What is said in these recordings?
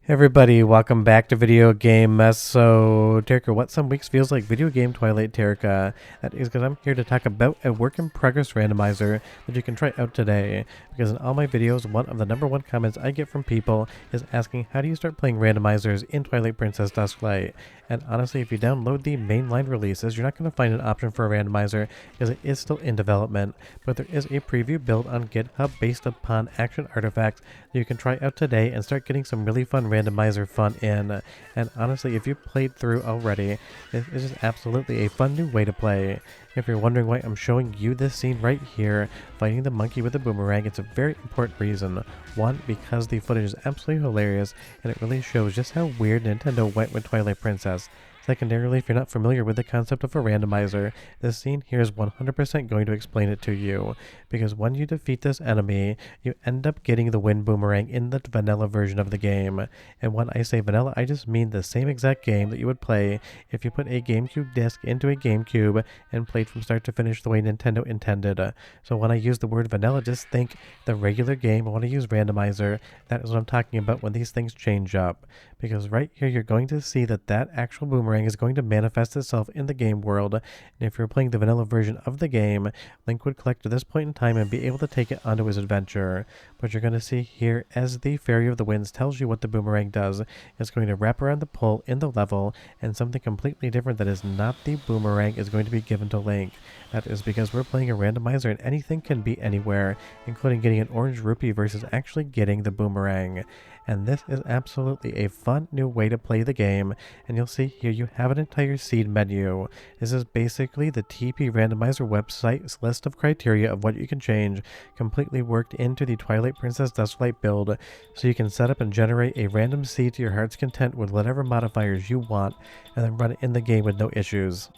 Everybody, welcome back to Video Game Mess. So, Terica, what some weeks feels like video game Twilight, Terica. That is because I'm here to talk about a work-in-progress randomizer that you can try out today. Because in all my videos, one of the #1 comments I get from people is asking, how do you start playing randomizers in Twilight Princess Dusklight? And honestly, if you download the mainline releases, you're not going to find an option for a randomizer because it is still in development. But there is a preview build on GitHub based upon action artifacts that you can try out today and start getting some really fun randomizer fun in. And honestly, if you've played through already, this is absolutely a fun new way to play. If you're wondering why I'm showing you this scene right here, fighting the monkey with the boomerang, it's a very important reason. One, because the footage is absolutely hilarious, and it really shows just how weird Nintendo went with Twilight Princess. Secondarily, if you're not familiar with the concept of a randomizer, this scene here is 100% going to explain it to you. Because when you defeat this enemy, you end up getting the wind boomerang in the vanilla version of the game. And when I say vanilla, I just mean the same exact game that you would play if you put a GameCube disc into a GameCube and played from start to finish the way Nintendo intended. So when I use the word vanilla, just think the regular game. When I use randomizer, that is what I'm talking about when these things change up. Because right here, you're going to see that actual boomerang is going to manifest itself in the game world. And if you're playing the vanilla version of the game, Link would collect to this point in time and be able to take it onto his adventure. But you're going to see here, as the Fairy of the Winds tells you what the boomerang does, it's going to wrap around the pole in the level, and something completely different that is not the boomerang is going to be given to Link. That is because we're playing a randomizer and anything can be anywhere, including getting an orange rupee versus actually getting the boomerang. And this is absolutely a fun new way to play the game, and you'll see here you have an entire seed menu. This is basically the TP randomizer website's list of criteria of what you can change, completely worked into the Twilight Princess Dusklight build, so you can set up and generate a random seed to your heart's content with whatever modifiers you want, and then run it in the game with no issues.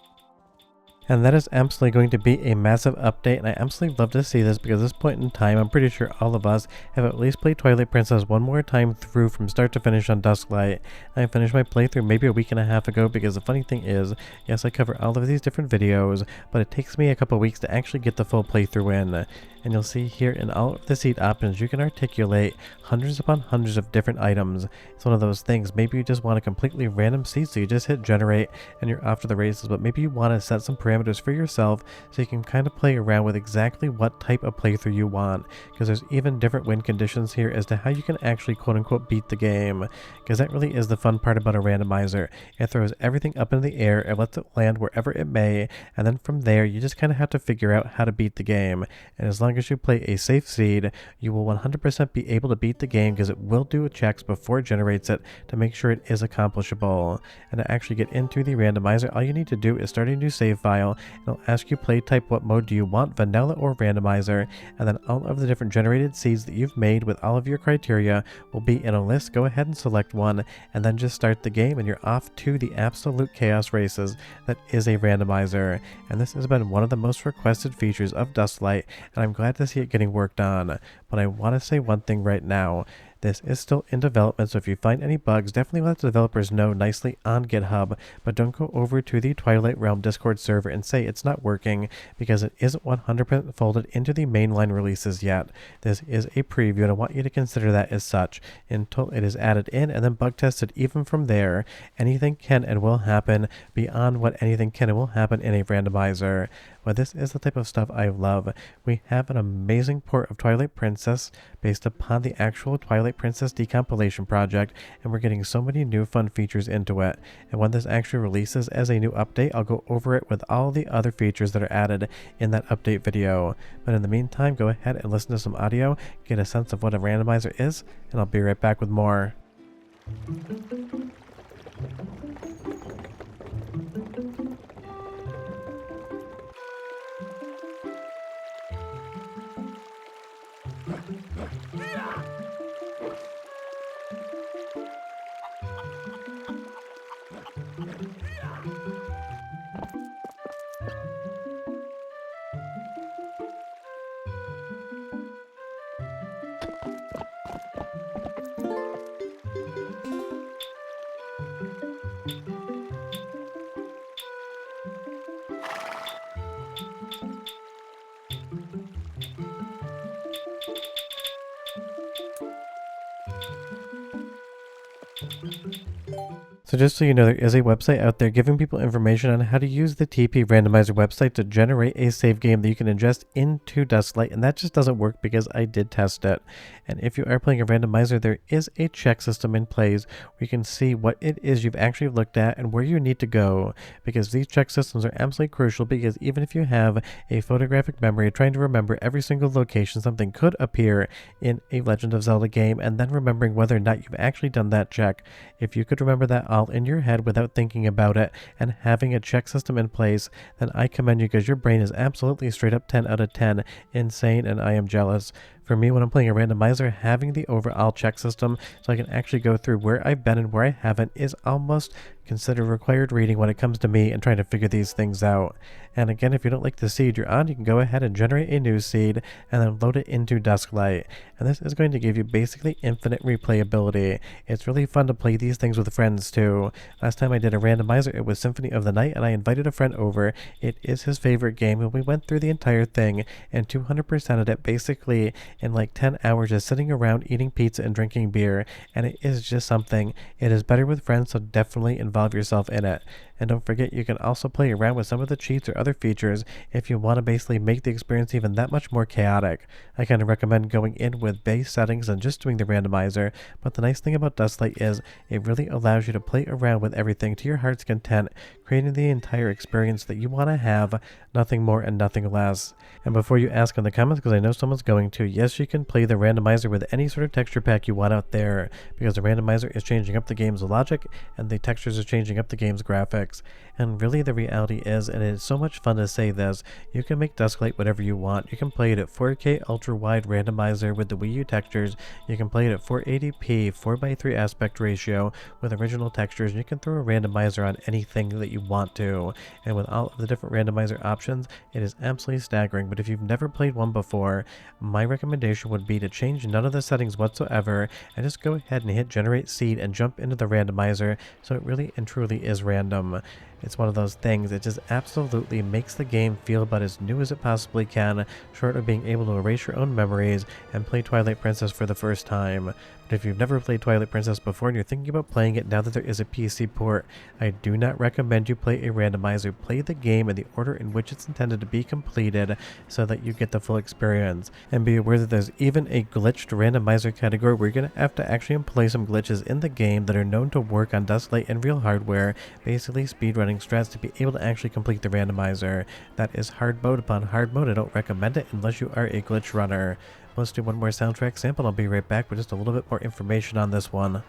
And that is absolutely going to be a massive update, and I absolutely love to see this because at this point in time, I'm pretty sure all of us have at least played Twilight Princess one more time through from start to finish on Dusklight. I finished my playthrough maybe a week and a half ago because the funny thing is, yes, I cover all of these different videos, but it takes me a couple weeks to actually get the full playthrough in. And you'll see here in all of the seed options, you can articulate hundreds upon hundreds of different items. It's one of those things, maybe you just want a completely random seed, so you just hit generate and you're off to the races, but maybe you want to set some parameters for yourself so you can kind of play around with exactly what type of playthrough you want, because there's even different win conditions here as to how you can actually quote-unquote beat the game, because that really is the fun part about a randomizer. It throws everything up in the air and lets it land wherever it may, and then from there you just kind of have to figure out how to beat the game. And as long as you play a safe seed, you will 100% be able to beat the game because it will do checks before it generates it to make sure it is accomplishable. And to actually get into the randomizer, all you need to do is start a new save file. It'll ask you play type, what mode do you want, vanilla or randomizer, and then all of the different generated seeds that you've made with all of your criteria will be in a list. Go ahead and select one and then just start the game and you're off to the absolute chaos races that is a randomizer. And this has been one of the most requested features of Dusklight, and I'm glad to see it getting worked on. But I want to say one thing right now. This is still in development, so if you find any bugs, definitely let the developers know nicely on GitHub, but don't go over to the Twilight Realm Discord server and say it's not working, because it isn't 100% folded into the mainline releases yet. This is a preview, and I want you to consider that as such until it is added in and then bug tested. Even from there, anything can and will happen beyond what anything can and will happen in a randomizer. But this is the type of stuff I love. We have an amazing port of Twilight Princess based upon the actual Twilight Princess decompilation project, and we're getting so many new fun features into it. And when this actually releases as a new update, I'll go over it with all the other features that are added in that update video. But in the meantime, go ahead and listen to some audio, get a sense of what a randomizer is, and I'll be right back with more. So just so you know, there is a website out there giving people information on how to use the TP randomizer website to generate a save game that you can ingest into Dusklight, and that just doesn't work because I did test it. And if you are playing a randomizer, there is a check system in place where you can see what it is you've actually looked at and where you need to go, because these check systems are absolutely crucial, because even if you have a photographic memory trying to remember every single location something could appear in a Legend of Zelda game, and then remembering whether or not you've actually done that check, if you could remember that all in your head without thinking about it and having a check system in place, then I commend you, because your brain is absolutely straight up 10 out of 10 insane, and I am jealous. For me, when I'm playing a randomizer, having the overall check system so I can actually go through where I've been and where I haven't is almost considered required reading when it comes to me and trying to figure these things out. And again, if you don't like the seed you're on, you can go ahead and generate a new seed and then load it into Dusklight. And this is going to give you basically infinite replayability. It's really fun to play these things with friends too. Last time I did a randomizer, it was Symphony of the Night, and I invited a friend over. It is his favorite game, and we went through the entire thing and 200%ed it basically in like 10 hours, just sitting around eating pizza and drinking beer. And it is just something. It is better with friends, so definitely involve yourself in it. And don't forget, you can also play around with some of the cheats or other features if you want to basically make the experience even that much more chaotic. I kind of recommend going in with base settings and just doing the randomizer, but the nice thing about Dusklight is it really allows you to play around with everything to your heart's content, creating the entire experience that you want to have, nothing more and nothing less. And before you ask in the comments, because I know someone's going to, yes, you can play the randomizer with any sort of texture pack you want out there, because the randomizer is changing up the game's logic and the textures are changing up the game's graphics. And really the reality is, and it is so much fun to say this, you can make Dusklight whatever you want. You can play it at 4K ultra wide randomizer with the Wii U textures. You can play it at 480p 4:3 aspect ratio with original textures. You can throw a randomizer on anything that you want to. And with all of the different randomizer options, it is absolutely staggering. But if you've never played one before, my recommendation would be to change none of the settings whatsoever and just go ahead and hit generate seed and jump into the randomizer, so it really and truly is random. It's one of those things, it just absolutely makes the game feel about as new as it possibly can, short of being able to erase your own memories and play Twilight Princess for the first time. But if you've never played Twilight Princess before and you're thinking about playing it now that there is a PC port, I do not recommend you play a randomizer. Play the game in the order in which it's intended to be completed so that you get the full experience. And be aware that there's even a glitched randomizer category where you're going to have to actually employ some glitches in the game that are known to work on Dusklight and real hardware, basically speedrunning strats to be able to actually complete the randomizer. That is hard mode upon hard mode. I don't recommend it unless you are a glitch runner. Let's do one more soundtrack sample. I'll be right back with just a little bit more information on this one.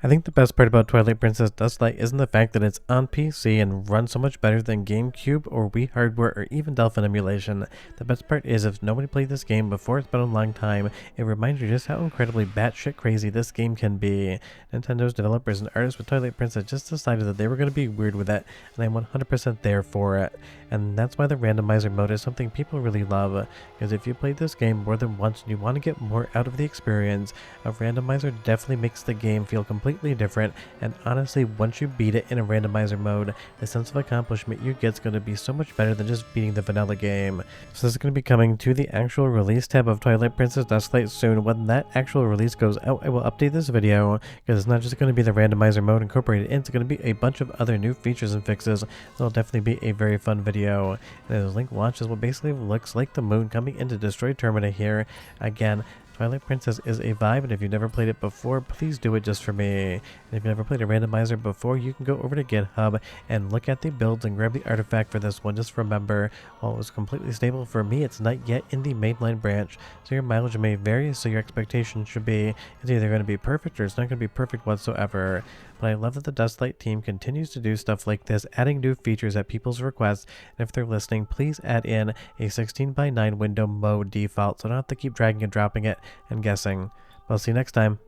I think the best part about Twilight Princess Dusklight isn't the fact that it's on PC and runs so much better than GameCube or Wii hardware or even Dolphin emulation. The best part is, if nobody played this game before, it's been a long time, it reminds you just how incredibly batshit crazy this game can be. Nintendo's developers and artists with Twilight Princess just decided that they were going to be weird with it, and I'm 100% there for it. And that's why the randomizer mode is something people really love, because if you played this game more than once and you want to get more out of the experience, a randomizer definitely makes the game feel completely different. And honestly, once you beat it in a randomizer mode, the sense of accomplishment you get is going to be so much better than just beating the vanilla game. So this is going to be coming to the actual release tab of Twilight Princess Dusklight soon. When that actual release goes out, I will update this video, because it's not just going to be the randomizer mode incorporated in, it's going to be a bunch of other new features and fixes. That'll definitely be a very fun video. And as Link launches what basically looks like the moon coming into Destroy Termina here. Again, Twilight Princess is a vibe, and if you've never played it before, please do it just for me. And if you've never played a randomizer before, you can go over to GitHub and look at the builds and grab the artifact for this one. Just remember, while it was completely stable for me, it's not yet in the mainline branch, so your mileage may vary, so your expectation should be it's either going to be perfect or it's not going to be perfect whatsoever. but I love that the Dusklight team continues to do stuff like this, adding new features at people's requests. And if they're listening, please add in a 16:9 window mode default so I don't have to keep dragging and dropping it and guessing. I'll see you next time.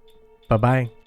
Bye-bye.